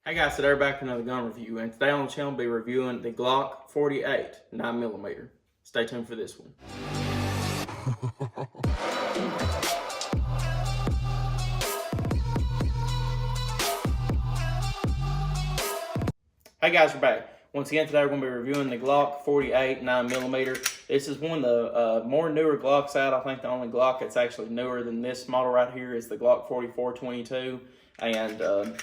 Hey guys, today we're back with another gun review, and today on the channel we'll be reviewing the Glock 48 9mm. Stay tuned for this one. Hey guys, we're back. Once again, today we're going to be reviewing the Glock 48 9mm. This is one of the more newer Glocks out. I think the only Glock that's actually newer than this model right here is the Glock 44-22, and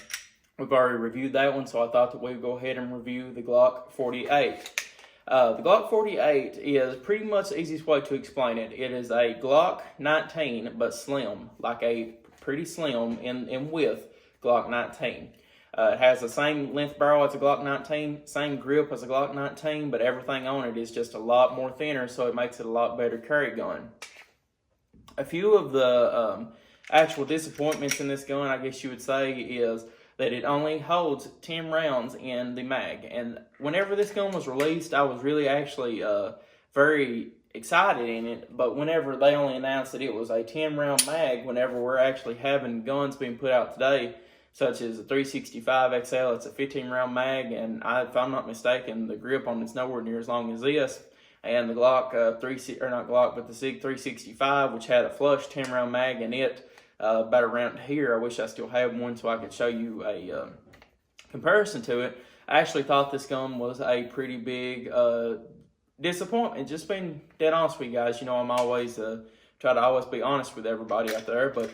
we've already reviewed that one, so I thought that we would go ahead and review the Glock 48. The Glock 48 is pretty much the easiest way to explain it. It is a Glock 19, but slim, like a pretty slim in width Glock 19. It has the same length barrel as a Glock 19, same grip as a Glock 19, but everything on it is just a lot more thinner, so it makes it a lot better carry gun. A few of the actual disappointments in this gun, I guess you would say, is that it only holds 10 rounds in the mag. And whenever this gun was released, I was really actually very excited in it. But whenever they only announced that it was a 10-round mag, whenever we're actually having guns being put out today, such as the 365 XL, it's a 15-round mag, and if I'm not mistaken, the grip on it's nowhere near as long as this. And the Glock the SIG 365, which had a flush 10-round mag in it, about around here. I wish I still had one so I could show you a comparison to it. I actually thought this gun was a pretty big disappointment. Just being dead honest with you guys. You know, I'm always try to always be honest with everybody out there, but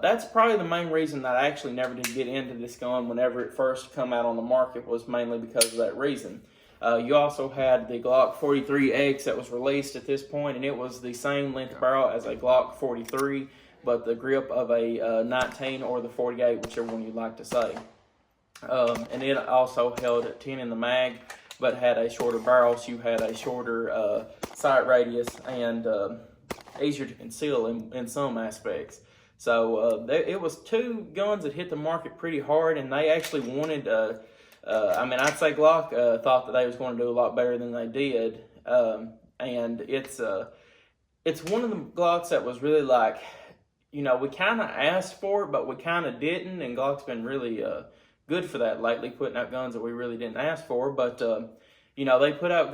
that's probably the main reason that I actually never did get into this gun whenever it first come out on the market, was mainly because of that reason. You also had the Glock 43X that was released at this point, and it was the same length barrel as a Glock 43, but the grip of a 19 or the 48, whichever one you'd like to say. And it also held 10 in the mag, but had a shorter barrel, so you had a shorter sight radius and easier to conceal in some aspects. So it was two guns that hit the market pretty hard, and they actually wanted, I'd say Glock thought that they was going to do a lot better than they did. And it's one of the Glocks that was really like, you know, we kind of asked for it, but we kind of didn't, and Glock's been really good for that lately, putting out guns that we really didn't ask for. But you know, they put out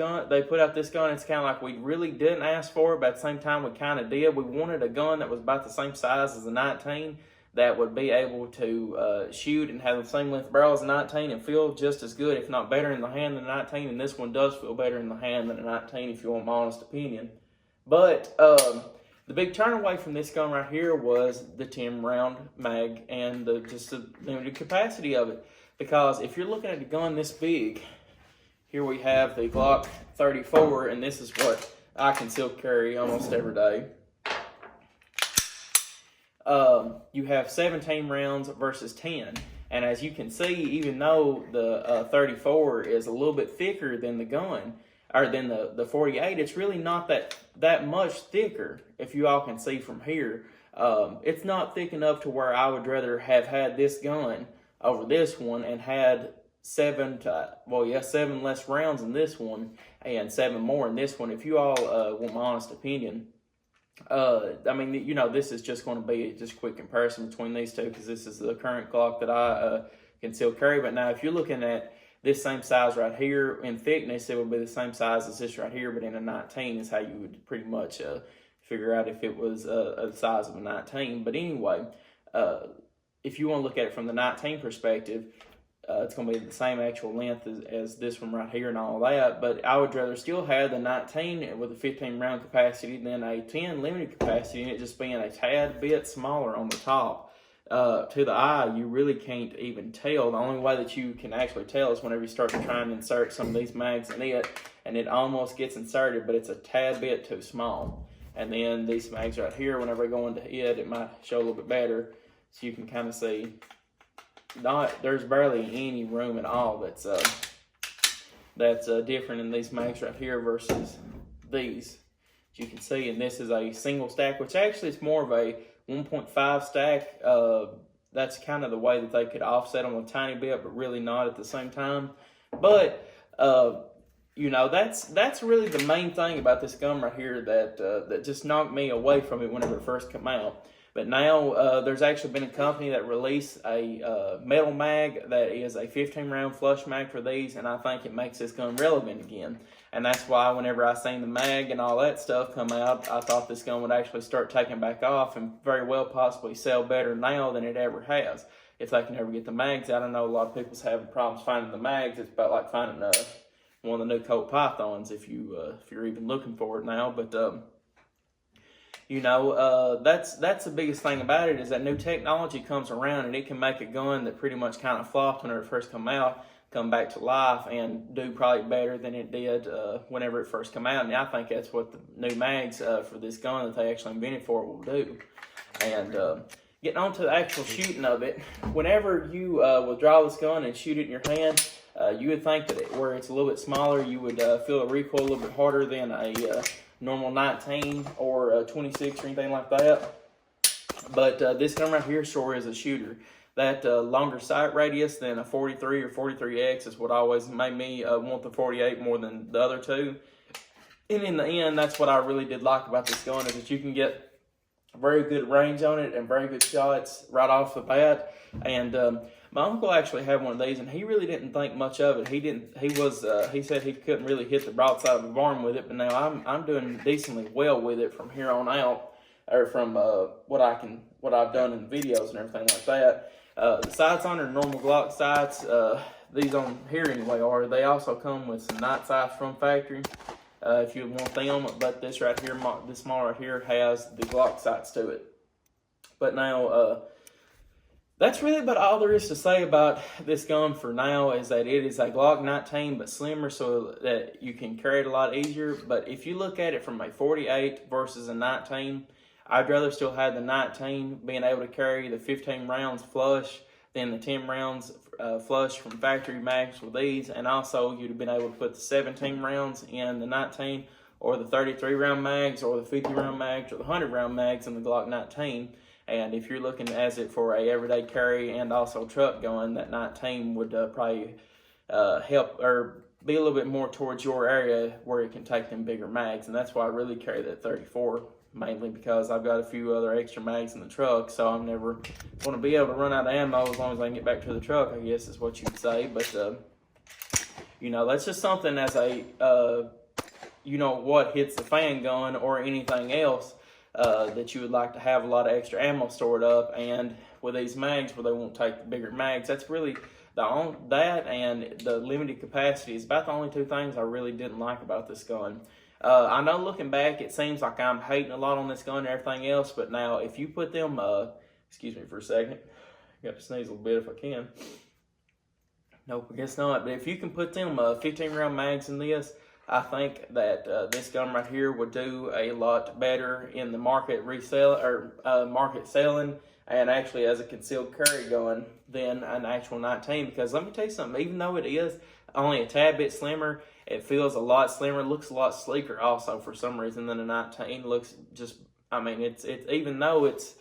this gun. It's kind of like we really didn't ask for it, but at the same time, we kind of did. We wanted a gun that was about the same size as a 19, that would be able to shoot and have the same length barrel as a 19 and feel just as good, if not better, in the hand than a 19. And this one does feel better in the hand than a 19, if you want my honest opinion. But the big turn away from this gun right here was the 10-round mag and just the limited capacity of it. Because if you're looking at a gun this big, here we have the Glock 34, and this is what I can still carry almost every day. You have 17 rounds versus 10. And as you can see, even though the 34 is a little bit thicker than the gun, or than the 48, it's really not that much thicker, if you all can see from here. It's not thick enough to where I would rather have had this gun over this one and had 7 less rounds in this one and 7 more in this one, if you all want my honest opinion. You know, this is just going to be just a quick comparison between these two, because this is the current Glock that I can still carry. But now if you're looking at this same size right here in thickness, it would be the same size as this right here, but in a 19 is how you would pretty much figure out if it was the size of a 19. But anyway, if you want to look at it from the 19 perspective, it's going to be the same actual length as this one right here and all that. But I would rather still have the 19 with a 15-round capacity than a 10 limited capacity, and it just being a tad bit smaller on the top. To the eye, you really can't even tell. The only way that you can actually tell is whenever you start to try and insert some of these mags in it, and it almost gets inserted, but it's a tad bit too small. And then these mags right here, whenever I go into it might show a little bit better, so you can kind of see there's barely any room at all that's different in these mags right here versus these. As you can see, and this is a single stack, which actually is more of a 1.5 stack. That's kind of the way that they could offset them a tiny bit, but really not at the same time. But you know, that's really the main thing about this gun right here that just knocked me away from it whenever it first came out. But now there's actually been a company that released a metal mag that is a 15-round flush mag for these, and I think it makes this gun relevant again. And that's why whenever I seen the mag and all that stuff come out, I thought this gun would actually start taking back off and very well possibly sell better now than it ever has. If they can ever get the mags out. I know a lot of people's having problems finding the mags. It's about like finding one of the new Colt Pythons if you're even looking for it now. But that's the biggest thing about it, is that new technology comes around and it can make a gun that pretty much kind of flopped when it first come out come back to life and do probably better than it did whenever it first come out. And I think that's what the new mags for this gun that they actually invented for it will do. And getting on to the actual shooting of it, whenever you withdraw this gun and shoot it in your hand, you would think that where it's a little bit smaller, you would feel a recoil a little bit harder than a normal 19 or a 26 or anything like that. But this gun right here sure is a shooter. That longer sight radius than a 43 or 43X is what always made me want the 48 more than the other two. And in the end, that's what I really did like about this gun, is that you can get very good range on it and very good shots right off the bat. And my uncle actually had one of these, and he really didn't think much of it. He said he couldn't really hit the broadside of a barn with it, but now I'm doing decently well with it from here on out, or from what I've done in the videos and everything like that. The sights on are normal Glock sights. These on here anyway are. They also come with some night sights from factory if you want them. But this right here, this model right here, has the Glock sights to it. But now, that's really about all there is to say about this gun for now, is that it is a Glock 19 but slimmer, so that you can carry it a lot easier. But if you look at it from a 48 versus a 19, I'd rather still have the 19 being able to carry the 15 rounds flush than the 10 rounds flush from factory mags with these. And also, you'd have been able to put the 17 rounds in the 19, or the 33 round mags, or the 50 round mags, or the 100 round mags in the Glock 19. And if you're looking as it for a everyday carry and also truck gun, that 19 would probably help or be a little bit more towards your area where it can take them bigger mags. And that's why I really carry that 34. Mainly because I've got a few other extra mags in the truck, so I'm never going to be able to run out of ammo as long as I can get back to the truck, I guess is what you'd say. But, that's just something as a, what hits the fan gun or anything else that you would like to have a lot of extra ammo stored up. And with these mags where they won't take the bigger mags, that's really that and the limited capacity is about the only two things I really didn't like about this gun. I know looking back, it seems like I'm hating a lot on this gun and everything else, but now if you put them, excuse me for a second, I got to sneeze a little bit if I can. Nope, I guess not. But if you can put them 15 round mags in this, I think that this gun right here would do a lot better in the market market selling, and actually as a concealed carry gun than an actual 19. Because let me tell you something, even though it is only a tad bit slimmer, it feels a lot slimmer, looks a lot sleeker also for some reason than a 19. Looks just, it's even though it's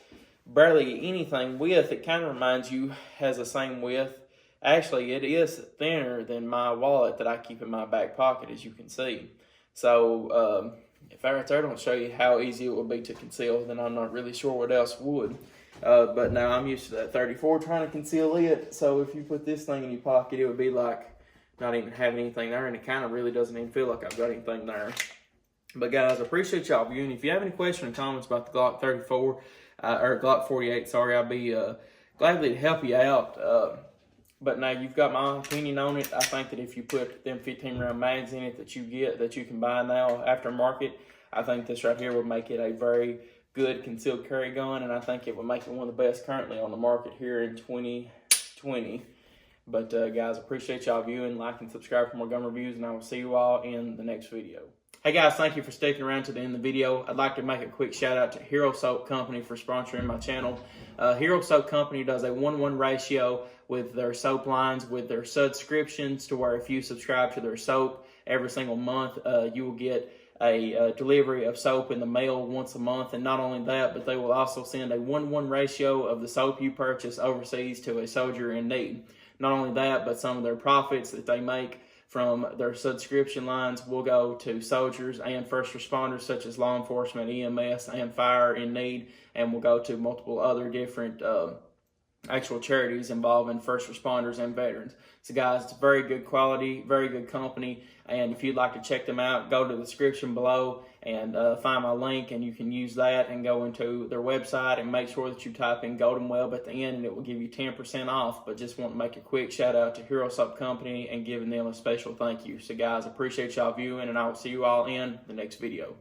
barely anything width, it kind of reminds you, has the same width. Actually, it is thinner than my wallet that I keep in my back pocket, as you can see. So, if I right there don't show you how easy it would be to conceal, then I'm not really sure what else would. But now I'm used to that 34 trying to conceal it. So if you put this thing in your pocket, it would be like not even having anything there, and it kind of really doesn't even feel like I've got anything there. But guys, I appreciate y'all viewing. If you have any questions or comments about the Glock 34, or Glock 48, sorry, I'd be gladly to help you out. But now you've got my opinion on it. I think that if you put them 15 round mags in it that you can buy now aftermarket, I think this right here would make it a very good concealed carry gun, and I think it would make it one of the best currently on the market here in 2020. But guys, appreciate y'all viewing, like, and subscribe for more gun reviews, and I will see you all in the next video. Hey guys, thank you for sticking around to the end of the video. I'd like to make a quick shout out to Hero Soap Company for sponsoring my channel. Hero Soap Company does a 1-1 ratio with their soap lines, with their subscriptions, to where if you subscribe to their soap every single month, you will get a delivery of soap in the mail once a month. And not only that, but they will also send a 1-1 ratio of the soap you purchase overseas to a soldier in need. Not only that, but some of their profits that they make From their subscription lines, we'll go to soldiers and first responders such as law enforcement, EMS, and fire in need, and we'll go to multiple other different actual charities involving first responders and veterans. So guys, it's very good quality, very good company, and if you'd like to check them out, go to the description below and find my link, and you can use that and go into their website and make sure that you type in Golden Web at the end, and it will give you 10% off. But just want to make a quick shout out to Hero Soap Company and giving them a special thank you. So guys, appreciate y'all viewing, and I will see you all in the next video.